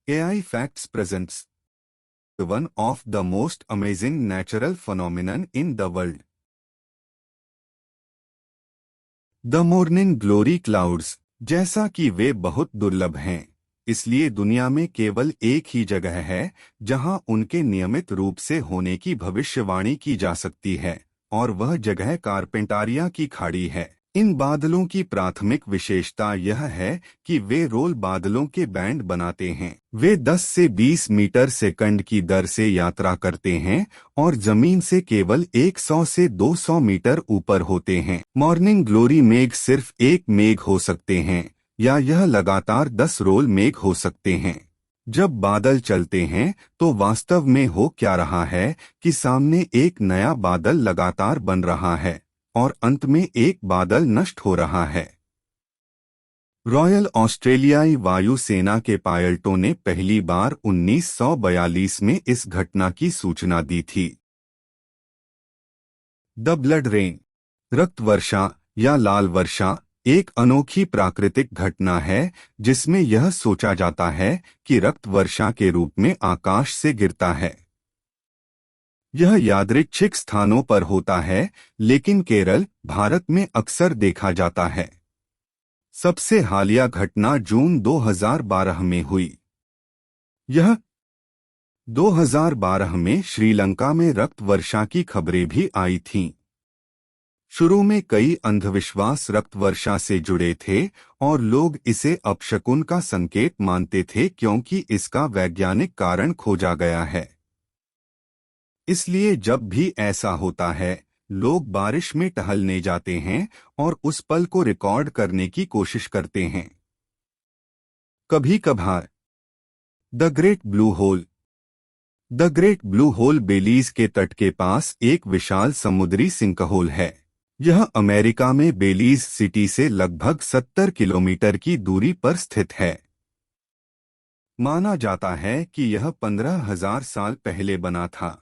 AI Facts presents one of the most amazing natural phenomenon in the world. The morning glory clouds, जैसा कि वे बहुत दुर्लभ हैं, इसलिए दुनिया में केवल एक ही जगह है जहां उनके नियमित रूप से होने की भविष्यवाणी की जा सकती है, और वह जगह कारपेंटारिया की खाड़ी है। इन बादलों की प्राथमिक विशेषता यह है कि वे रोल बादलों के बैंड बनाते हैं। वे 10 से 20 मीटर सेकंड की दर से यात्रा करते हैं और जमीन से केवल 100 से 200 मीटर ऊपर होते हैं। मॉर्निंग ग्लोरी मेघ सिर्फ एक मेघ हो सकते हैं, या यह लगातार 10 रोल मेघ हो सकते हैं। जब बादल चलते हैं तो वास्तव में हो क्या रहा है कि सामने एक नया बादल लगातार बन रहा है और अंत में एक बादल नष्ट हो रहा है। रॉयल ऑस्ट्रेलियाई वायुसेना के पायलटों ने पहली बार 1942 में इस घटना की सूचना दी थी। द ब्लड रेन, रक्त वर्षा या लाल वर्षा, एक अनोखी प्राकृतिक घटना है जिसमें यह सोचा जाता है कि रक्त वर्षा के रूप में आकाश से गिरता है। यह यादृच्छिक स्थानों पर होता है, लेकिन केरल, भारत में अक्सर देखा जाता है। सबसे हालिया घटना जून 2012 में हुई। यह 2012 में श्रीलंका में रक्त वर्षा की खबरें भी आई थीं। शुरू में कई अंधविश्वास रक्त वर्षा से जुड़े थे और लोग इसे अपशकुन का संकेत मानते थे क्योंकि इसका वैज्ञानिक कारण खोजा गया है। इसलिए जब भी ऐसा होता है, लोग बारिश में टहलने जाते हैं और उस पल को रिकॉर्ड करने की कोशिश करते हैं। कभी कभार the great blue hole. The great blue hole Belize के तट के पास एक विशाल समुद्री सिंकहोल है। यह अमेरिका में बेलीज सिटी से लगभग 70 किलोमीटर की दूरी पर स्थित है। माना जाता है कि यह 15,000 साल पहले बना था।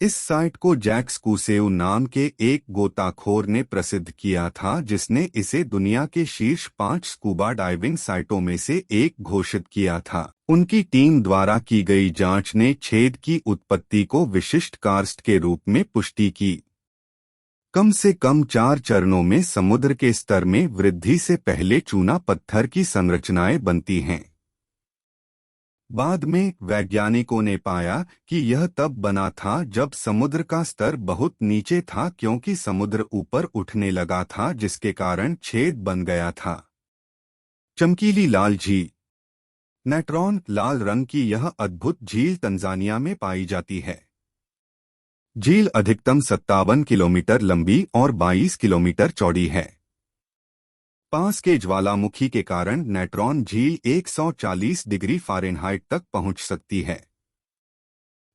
इस साइट को जैक्स कुसेउ नाम के एक गोताखोर ने प्रसिद्ध किया था, जिसने इसे दुनिया के शीर्ष 5 स्कूबा डाइविंग साइटों में से एक घोषित किया था। उनकी टीम द्वारा की गई जांच ने छेद की उत्पत्ति को विशिष्ट कार्स्ट के रूप में पुष्टि की। कम से कम 4 चरणों में समुद्र के स्तर में वृद्धि से पहले चूना पत्थर की संरचनाएं बनती हैं। बाद में वैज्ञानिकों ने पाया कि यह तब बना था जब समुद्र का स्तर बहुत नीचे था, क्योंकि समुद्र ऊपर उठने लगा था, जिसके कारण छेद बन गया था। चमकीली लाल झील। नेट्रॉन लाल रंग की यह अद्भुत झील तंजानिया में पाई जाती है। झील अधिकतम 57 किलोमीटर लंबी और 22 किलोमीटर चौड़ी है। पास के ज्वालामुखी के कारण नेट्रॉन झील 140 डिग्री फ़ारेनहाइट तक पहुंच सकती है।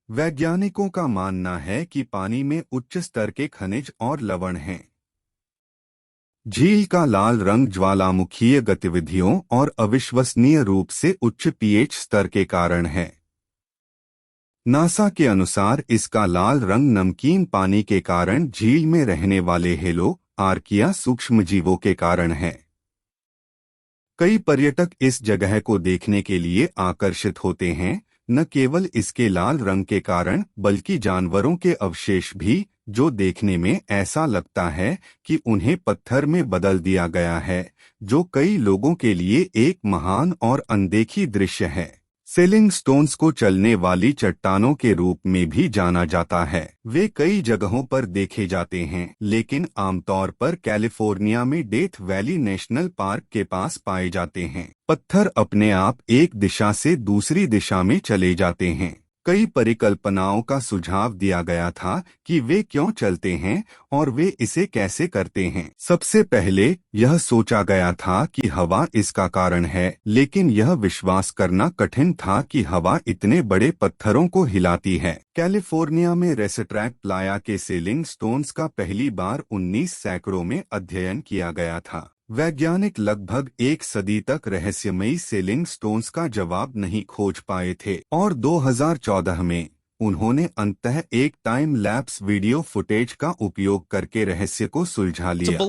वैज्ञानिकों का मानना है कि पानी में उच्च स्तर के खनिज और लवण हैं। झील का लाल रंग ज्वालामुखीय गतिविधियों और अविश्वसनीय रूप से उच्च पीएच स्तर के कारण है। नासा के अनुसार इसका लाल रंग नमकीन पानी के कारण झील में रहने वाले हेलो आर्किया सूक्ष्मजीवों के कारण है। कई पर्यटक इस जगह को देखने के लिए आकर्षित होते हैं, न केवल इसके लाल रंग के कारण बल्कि जानवरों के अवशेष भी, जो देखने में ऐसा लगता है कि उन्हें पत्थर में बदल दिया गया है, जो कई लोगों के लिए एक महान और अनदेखी दृश्य है। सेलिंग स्टोन्स को चलने वाली चट्टानों के रूप में भी जाना जाता है। वे कई जगहों पर देखे जाते हैं, लेकिन आमतौर पर कैलिफोर्निया में डेथ वैली नेशनल पार्क के पास पाए जाते हैं। पत्थर अपने आप एक दिशा से दूसरी दिशा में चले जाते हैं। कई परिकल्पनाओं का सुझाव दिया गया था कि वे क्यों चलते हैं और वे इसे कैसे करते हैं। सबसे पहले यह सोचा गया था कि हवा इसका कारण है, लेकिन यह विश्वास करना कठिन था कि हवा इतने बड़े पत्थरों को हिलाती है। कैलिफोर्निया में रेसट्रैक प्लाया के सेलिंग स्टोन्स का पहली बार 19 सैकड़ों में अध्ययन किया गया था। वैज्ञानिक लगभग एक सदी तक रहस्यमयी सेलिंग स्टोन्स का जवाब नहीं खोज पाए थे, और 2014 में उन्होंने अंततः एक टाइम लैप्स वीडियो फुटेज का उपयोग करके रहस्य को सुलझा लिया।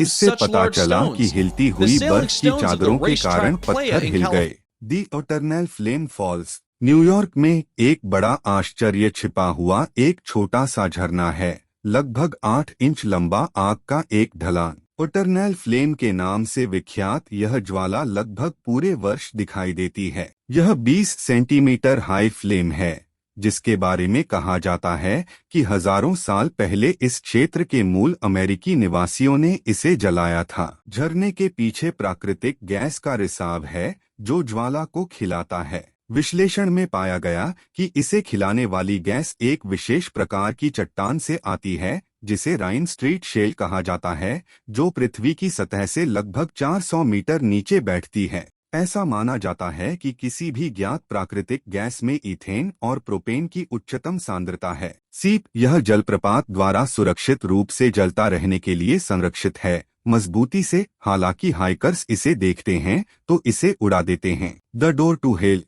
इससे पता चला कि हिलती हुई बर्फ की चादरों के कारण पत्थर हिल गए। दी इटर्नल फ्लेम फॉल्स न्यूयॉर्क में एक बड़ा आश्चर्य छिपा हुआ एक छोटा सा झरना है, लगभग 8 इंच लंबा आग का एक ढलान। इटर्नल फ्लेम के नाम से विख्यात यह ज्वाला लगभग पूरे वर्ष दिखाई देती है। यह 20 सेंटीमीटर हाई फ्लेम है, जिसके बारे में कहा जाता है कि हजारों साल पहले इस क्षेत्र के मूल अमेरिकी निवासियों ने इसे जलाया था। झरने के पीछे प्राकृतिक गैस का रिसाव है जो ज्वाला को खिलाता है। विश्लेषण में पाया गया कि इसे खिलाने वाली गैस एक विशेष प्रकार की चट्टान से आती है जिसे राइन स्ट्रीट शेल कहा जाता है, जो पृथ्वी की सतह से लगभग 400 मीटर नीचे बैठती है। ऐसा माना जाता है कि किसी भी ज्ञात प्राकृतिक गैस में ईथेन और प्रोपेन की उच्चतम सांद्रता है। सीप यह जलप्रपात द्वारा सुरक्षित रूप से जलता रहने के लिए संरक्षित है, मजबूती से। हालांकि हाइकर्स इसे देखते हैं तो इसे उड़ा देते हैं। द डोर टू हेल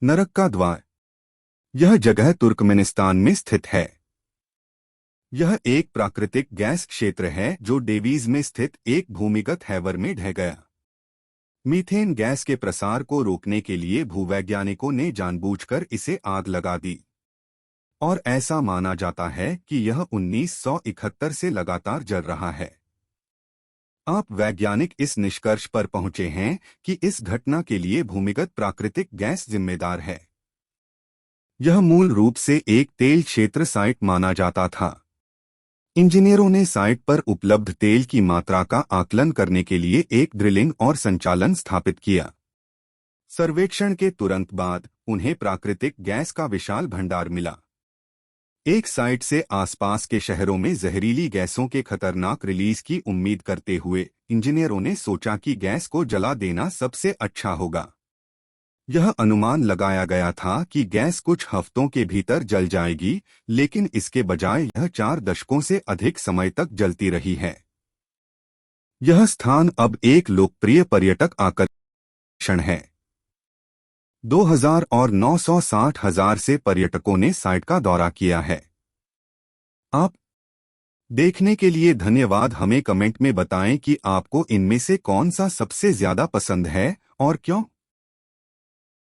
नरक का द्वार यह जगह तुर्कमेनिस्तान में स्थित है। यह एक प्राकृतिक गैस क्षेत्र है जो डेवीज में स्थित एक भूमिगत हैवर में ढह गया। मीथेन गैस के प्रसार को रोकने के लिए भूवैज्ञानिकों ने जानबूझकर इसे आग लगा दी और ऐसा माना जाता है कि यह 1971 से लगातार जल रहा है। आप वैज्ञानिक इस निष्कर्ष पर पहुंचे हैं कि इस घटना के लिए भूमिगत प्राकृतिक गैस जिम्मेदार है। यह मूल रूप से एक तेल क्षेत्र साइट माना जाता था। इंजीनियरों ने साइट पर उपलब्ध तेल की मात्रा का आकलन करने के लिए एक ड्रिलिंग और संचालन स्थापित किया। सर्वेक्षण के तुरंत बाद उन्हें प्राकृतिक गैस का विशाल भंडार मिला। एक साइट से आसपास के शहरों में जहरीली गैसों के खतरनाक रिलीज की उम्मीद करते हुए इंजीनियरों ने सोचा कि गैस को जला देना सबसे अच्छा होगा। यह अनुमान लगाया गया था कि गैस कुछ हफ्तों के भीतर जल जाएगी, लेकिन इसके बजाय यह 4 दशकों से अधिक समय तक जलती रही है। यह स्थान अब एक लोकप्रिय पर्यटक आकर्षण है। 2000 और 960,000 से पर्यटकों ने साइट का दौरा किया है। आप देखने के लिए धन्यवाद। हमें कमेंट में बताएं कि आपको इनमें से कौन सा सबसे ज्यादा पसंद है और क्यों।